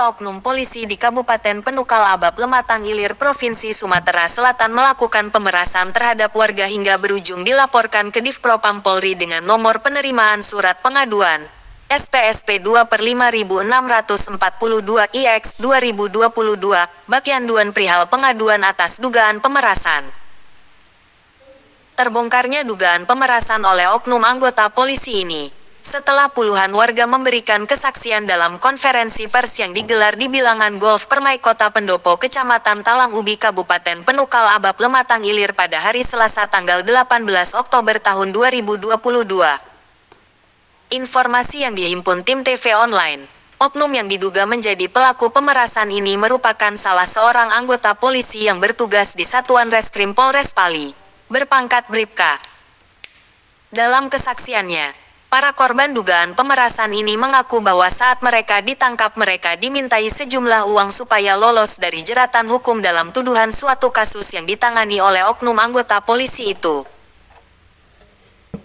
Dua oknum polisi di Kabupaten Penukal Abab Lematang Ilir Provinsi Sumatera Selatan melakukan pemerasan terhadap warga hingga berujung dilaporkan ke Divpropam Polri dengan nomor penerimaan surat pengaduan SPSP 2/5642 IX 2022, Bakianduan perihal pengaduan atas dugaan pemerasan. Terbongkarnya dugaan pemerasan oleh oknum anggota polisi ini setelah puluhan warga memberikan kesaksian dalam konferensi pers yang digelar di bilangan golf Permai Kota Pendopo, Kecamatan Talang Ubi, Kabupaten Penukal Abab Lematang Ilir pada hari Selasa tanggal 18 Oktober tahun 2022. Informasi yang dihimpun tim TV online, oknum yang diduga menjadi pelaku pemerasan ini merupakan salah seorang anggota polisi yang bertugas di Satuan Reskrim Polres Pali, berpangkat Bribka. Dalam kesaksiannya, para korban dugaan pemerasan ini mengaku bahwa saat mereka ditangkap mereka dimintai sejumlah uang supaya lolos dari jeratan hukum dalam tuduhan suatu kasus yang ditangani oleh oknum anggota polisi itu.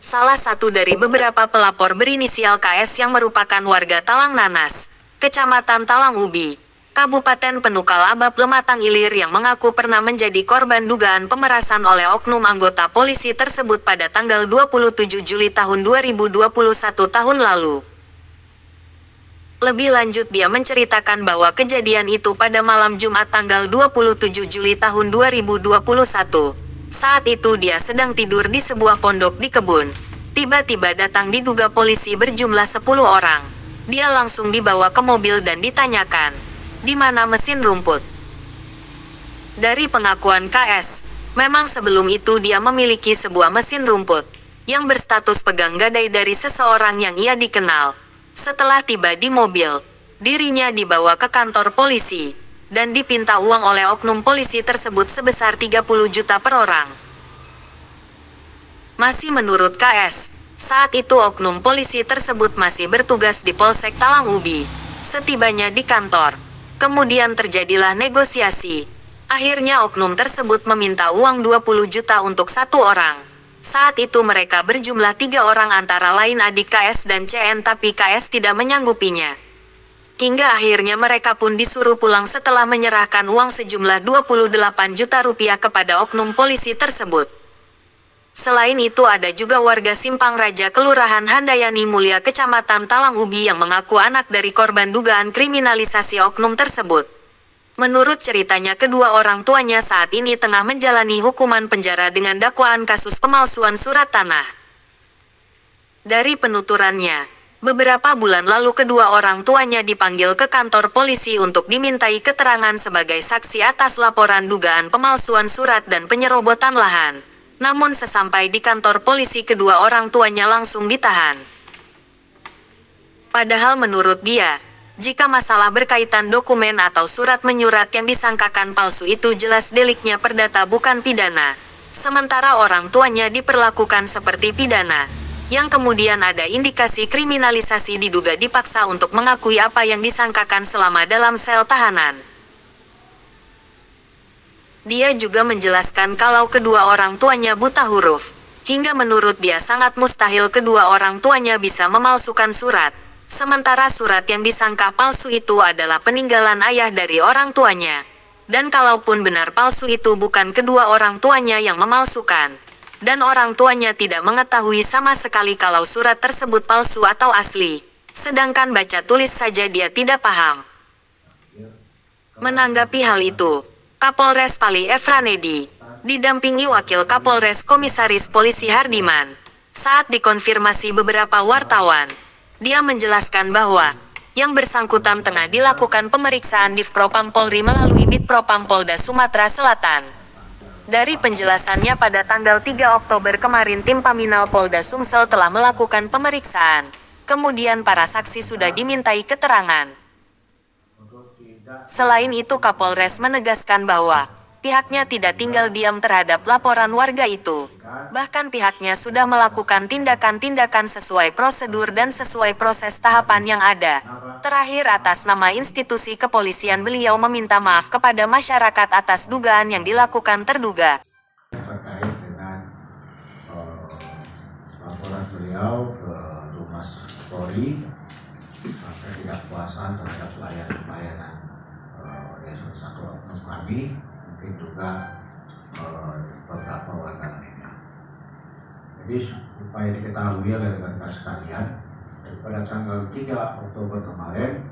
Salah satu dari beberapa pelapor berinisial KS yang merupakan warga Talang Nanas, Kecamatan Talang Ubi, Kabupaten Penukal Abab Lematang Ilir yang mengaku pernah menjadi korban dugaan pemerasan oleh oknum anggota polisi tersebut pada tanggal 27 Juli tahun 2021 tahun lalu. Lebih lanjut dia menceritakan bahwa kejadian itu pada malam Jumat tanggal 27 Juli tahun 2021. Saat itu dia sedang tidur di sebuah pondok di kebun. Tiba-tiba datang diduga polisi berjumlah 10 orang. Dia langsung dibawa ke mobil dan ditanyakan, di mana mesin rumput. Dari pengakuan KS, memang sebelum itu dia memiliki sebuah mesin rumput yang berstatus pegang gadai dari seseorang yang ia dikenal. Setelah tiba di mobil, dirinya dibawa ke kantor polisi dan dipinta uang oleh oknum polisi tersebut sebesar 30 juta per orang. Masih menurut KS, saat itu oknum polisi tersebut masih bertugas di Polsek Talang Ubi. Setibanya di kantor, kemudian terjadilah negosiasi. Akhirnya oknum tersebut meminta uang 20 juta untuk satu orang. Saat itu mereka berjumlah 3 orang antara lain adik KS dan CN, tapi KS tidak menyanggupinya. Hingga akhirnya mereka pun disuruh pulang setelah menyerahkan uang sejumlah 28 juta rupiah kepada oknum polisi tersebut. Selain itu ada juga warga Simpang Raja Kelurahan Handayani Mulia Kecamatan Talang Ubi yang mengaku anak dari korban dugaan kriminalisasi oknum tersebut. Menurut ceritanya kedua orang tuanya saat ini tengah menjalani hukuman penjara dengan dakwaan kasus pemalsuan surat tanah. Dari penuturannya, beberapa bulan lalu kedua orang tuanya dipanggil ke kantor polisi untuk dimintai keterangan sebagai saksi atas laporan dugaan pemalsuan surat dan penyerobotan lahan. Namun sesampai di kantor polisi kedua orang tuanya langsung ditahan. Padahal menurut dia, jika masalah berkaitan dokumen atau surat menyurat yang disangkakan palsu itu jelas deliknya perdata bukan pidana. Sementara orang tuanya diperlakukan seperti pidana, yang kemudian ada indikasi kriminalisasi diduga dipaksa untuk mengakui apa yang disangkakan selama dalam sel tahanan. Dia juga menjelaskan kalau kedua orang tuanya buta huruf, hingga menurut dia sangat mustahil kedua orang tuanya bisa memalsukan surat. Sementara surat yang disangka palsu itu adalah peninggalan ayah dari orang tuanya. Dan kalaupun benar palsu itu bukan kedua orang tuanya yang memalsukan. Dan orang tuanya tidak mengetahui sama sekali kalau surat tersebut palsu atau asli. Sedangkan baca tulis saja dia tidak paham. Menanggapi hal itu, Kapolres Pali Efranedi, didampingi Wakil Kapolres Komisaris Polisi Hardiman, saat dikonfirmasi beberapa wartawan, dia menjelaskan bahwa yang bersangkutan tengah dilakukan pemeriksaan Divpropam Polri melalui Ditpropam Polda Sumatera Selatan. Dari penjelasannya pada tanggal 3 Oktober kemarin tim Paminal Polda Sumsel telah melakukan pemeriksaan. Kemudian para saksi sudah dimintai keterangan. Selain itu Kapolres menegaskan bahwa pihaknya tidak tinggal diam terhadap laporan warga itu. Bahkan pihaknya sudah melakukan tindakan-tindakan sesuai prosedur dan sesuai proses tahapan yang ada. Terakhir atas nama institusi kepolisian beliau meminta maaf kepada masyarakat atas dugaan yang dilakukan terduga. Terkait dengan laporan beliau ke Humas Polri, ketidakpuasan terhadap pelayanan kami, mungkin juga beberapa warga lainnya. Jadi supaya diketahui oleh rekan-rekan sekalian, pada tanggal 3 Oktober kemarin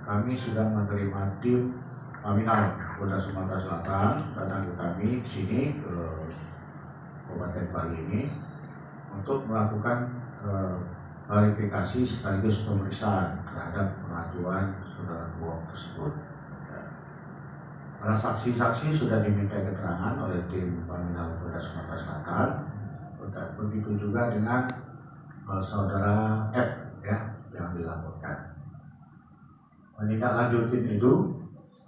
kami sudah menerima tim Paminal Polda Sumatera Selatan datang ke kami ke sini ke Kabupaten Bali ini untuk melakukan klarifikasi sekaligus pemeriksaan terhadap pengaduan saudara Buong tersebut. Para saksi-saksi sudah diminta keterangan oleh tim Paminal Polda Sumatera Selatan. Begitu juga dengan saudara F ya yang dilaporkan. Menindaklanjuti itu,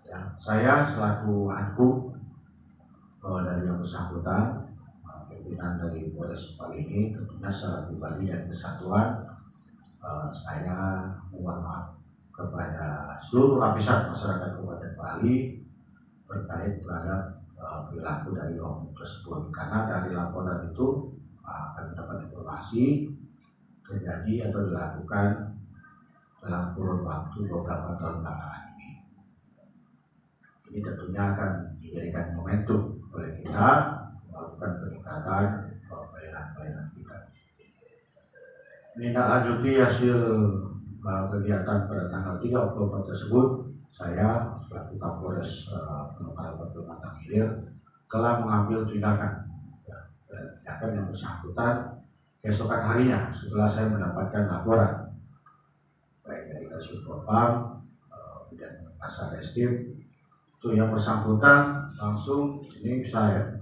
ya, saya selaku angguk dari yang bersangkutan, pimpinan dari Polres Bali ini tentunya secara pribadi dan kesatuan, saya mohon maaf kepada seluruh lapisan masyarakat Kabupaten Bali terkait terhadap perilaku dari oknum tersebut, karena dari laporan itu akan mendapat informasi terjadi atau dilakukan dalam kurun waktu beberapa tahun belakangan ini. Ini tentunya akan dijadikan momentum oleh kita melakukan peningkatan pelayanan kita. Menindaklanjuti hasil kegiatan pada tanggal 3 Oktober tersebut, saya selaku Kapolres Penukaran Batang Hilir telah mengambil tindakan yang bersangkutan keesokan harinya setelah saya mendapatkan laporan baik dari Kasub Propam dan Kasar Reskrim, itu yang bersangkutan langsung ini saya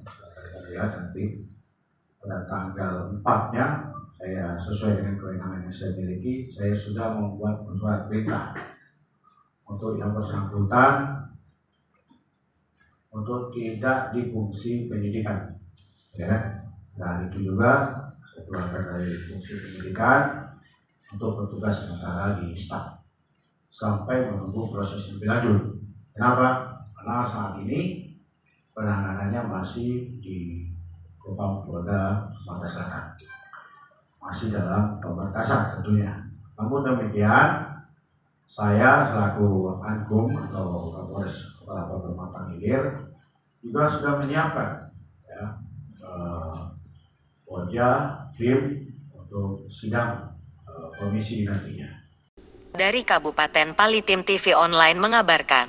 lihat nanti pada tanggal 4-nya saya sesuai dengan kewenangan yang saya miliki, saya sudah membuat surat perintah untuk yang bersangkutan untuk tidak difungsi penyidikan, ya. Dan itu juga saya keluarkan dari fungsi penyidikan untuk bertugas sementara di staf sampai menunggu proses lebih lanjut. Kenapa? Karena saat ini penanganannya masih di Propam Polda Sumatera Selatan, masih dalam pemberkasan tentunya. Namun demikian, saya selaku Anggum atau Kapolres Kepala Batang Hilir juga sudah menyiapkan ya, tim untuk sidang komisi nantinya. Dari Kabupaten Bali, Tim TV Online mengabarkan.